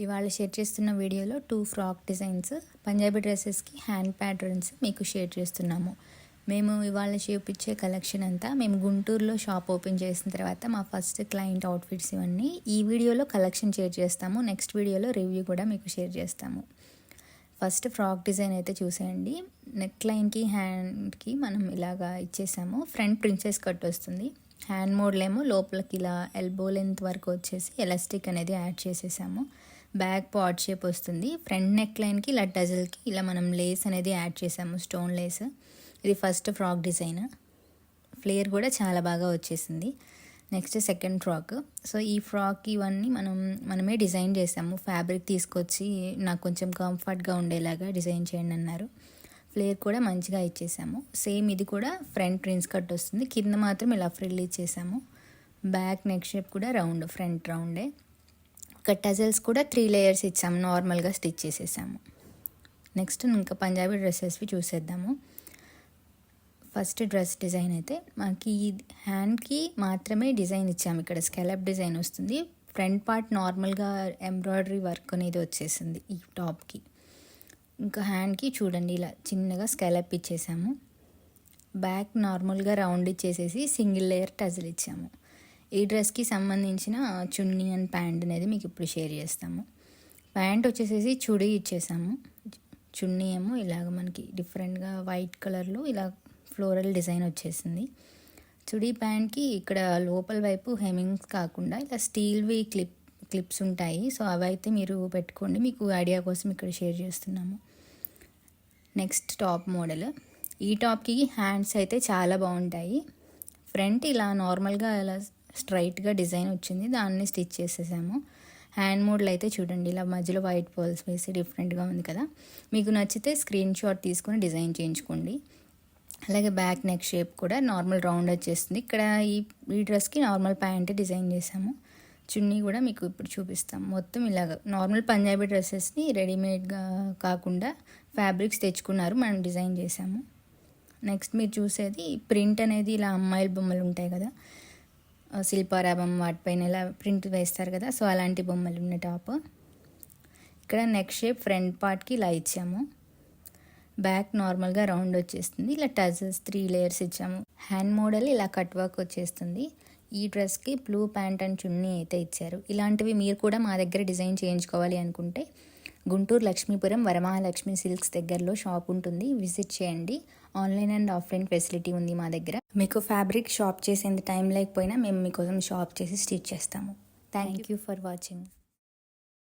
ఇవాళ షేర్ చేస్తున్న వీడియోలో 2 ఫ్రాక్ డిజైన్స్ పంజాబీ డ్రెస్సెస్కి హ్యాండ్ ప్యాటర్న్స్ మీకు షేర్ చేస్తున్నాము. మేము ఇవాళ చూపించే కలెక్షన్ అంతా మేము గుంటూరులో షాప్ ఓపెన్ చేసిన తర్వాత మా ఫస్ట్ క్లయింట్ అవుట్ఫిట్స్ ఇవన్నీ ఈ వీడియోలో కలెక్షన్ షేర్ చేస్తాము. నెక్స్ట్ వీడియోలో రివ్యూ కూడా మీకు షేర్ చేస్తాము. ఫస్ట్ ఫ్రాక్ డిజైన్ అయితే చూసేయండి. నెక్ లైన్కి హ్యాండ్కి మనం ఇలాగా ఇచ్చేసాము. ఫ్రంట్ ప్రిన్సెస్ కట్ వస్తుంది. హ్యాండ్ మోడ్లో ఏమో లోపలికి ఇలా ఎల్బో లెంత్ వరకు వచ్చేసి ఎలాస్టిక్ అనేది యాడ్ చేసేసాము. బ్యాక్ పాట్ షేప్ వస్తుంది. ఫ్రంట్ నెక్ లైన్కి ఇలా టజల్కి ఇలా మనం లేస్ అనేది యాడ్ చేసాము, స్టోన్ లేస్. ఇది ఫస్ట్ ఫ్రాక్ డిజైన్. ఫ్లేర్ కూడా చాలా బాగా వచ్చేసింది. Next second frock. సో ఈ ఫ్రాక్ ఇవన్నీ మనమే డిజైన్ చేసాము. ఫ్యాబ్రిక్ తీసుకొచ్చి నాకు కొంచెం కంఫర్ట్గా ఉండేలాగా డిజైన్ చేయండి అన్నారు. ఫ్లేర్ కూడా మంచిగా ఇచ్చేసాము. సేమ్ ఇది కూడా ఫ్రంట్ ప్రిన్స్ కట్ వస్తుంది. కింద మాత్రం ఇలా ఫ్రిల్ ఇచ్చేసాము. బ్యాక్ నెక్ షేప్ కూడా రౌండ్, ఫ్రంట్ రౌండే. ఒక టజల్స్ కూడా 3 లేయర్స్ ఇచ్చాము, నార్మల్గా స్టిచ్ చేసేసాము. నెక్స్ట్ ఇంకా పంజాబీ డ్రెస్సెస్వి చూసేద్దాము. ఫస్ట్ డ్రెస్ డిజైన్ అయితే మనకి హ్యాండ్కి మాత్రమే డిజైన్ ఇచ్చాము. ఇక్కడ స్కాలప్ డిజైన్ వస్తుంది. ఫ్రంట్ పార్ట్ నార్మల్గా ఎంబ్రాయిడరీ వర్క్ అనేది వచ్చేసింది ఈ టాప్కి. ఇంకా హ్యాండ్కి చూడండి ఇలా చిన్నగా స్కాలప్ ఇచ్చేసాము. బ్యాక్ నార్మల్గా రౌండ్ ఇచ్చేసేసి సింగిల్ లేయర్ టజల్ ఇచ్చాము. ఈ డ్రెస్కి సంబంధించిన చున్నీ అండ్ ప్యాంట్ అనేది మీకు ఇప్పుడు షేర్ చేస్తాము. ప్యాంట్ వచ్చేసేసి చుడీ ఇచ్చేసాము. చున్నీ ఏమో ఇలాగ మనకి డిఫరెంట్గా వైట్ కలర్లో ఇలా ఫ్లోరల్ డిజైన్ వచ్చేసింది. చుడీ ప్యాంట్కి ఇక్కడ లోపల వైపు హెమింగ్స్ కాకుండా ఇలా స్టీల్వి క్లిప్స్ ఉంటాయి. సో అవైతే మీరు పెట్టుకోండి, మీకు ఐడియా కోసం ఇక్కడ షేర్ చేస్తున్నాము. Next top model. ఈ టాప్కి హ్యాండ్స్ అయితే చాలా బాగుంటాయి. ఫ్రంట్ ఇలా నార్మల్గా ఇలా స్ట్రైట్గా డిజైన్ వచ్చింది, దాన్ని స్టిచ్ చేసేసాము. హ్యాండ్ మోడల్ అయితే చూడండి ఇలా మధ్యలో వైట్ పర్ల్స్ వేసి డిఫరెంట్గా ఉంది కదా. మీకు నచ్చితే స్క్రీన్ షాట్ తీసుకొని డిజైన్ చేయించుకోండి. అలాగే బ్యాక్ నెక్ షేప్ కూడా నార్మల్ రౌండ్ వచ్చేస్తుంది. ఇక్కడ ఈ డ్రెస్కి నార్మల్ ప్యాంట్ డిజైన్ చేసాము. చున్నీ కూడా మీకు ఇప్పుడు చూపిస్తాం. మొత్తం ఇలాగ నార్మల్ పంజాబీ డ్రెస్సెస్ని రెడీమేడ్గా కాకుండా ఫ్యాబ్రిక్స్ తెచ్చుకున్నారు, మనం డిజైన్ చేసాము. నెక్స్ట్ మీరు చూసేది ప్రింట్ అనేది ఇలా అమ్మాయిల బొమ్మలు ఉంటాయి కదా, శిల్పారామం వాటిపైన ఇలా ప్రింట్ వేస్తారు కదా, సో అలాంటి బొమ్మలు ఉన్న టాప్. ఇక్కడ నెక్ షేప్ ఫ్రంట్ పార్ట్కి ఇలా ఇచ్చాము. బ్యాక్ నార్మల్గా రౌండ్ వచ్చేస్తుంది. ఇలా టజల్స్ 3 లేయర్స్ ఇచ్చాము. హ్యాండ్ మోడల్ ఇలా కట్ వర్క్ వచ్చేస్తుంది. ఈ డ్రెస్కి బ్లూ ప్యాంట్ అండ్ చున్నీ అయితే ఇచ్చారు. ఇలాంటివి మీరు కూడా మా దగ్గర డిజైన్ చేయించుకోవాలి అనుకుంటే గుంటూరు లక్ష్మీపురం వరమహాలక్ష్మి సిల్క్స్ దగ్గరలో షాప్ ఉంటుంది, విజిట్ చేయండి. ఆన్లైన్ అండ్ ఆఫ్లైన్ ఫెసిలిటీ ఉంది మా దగ్గర. మీకు ఫ్యాబ్రిక్ షాప్ చేసేంత టైం లేకపోయినా మేము మీకోసం షాప్ చేసి స్టిచ్ చేస్తాము. Thank you for watching.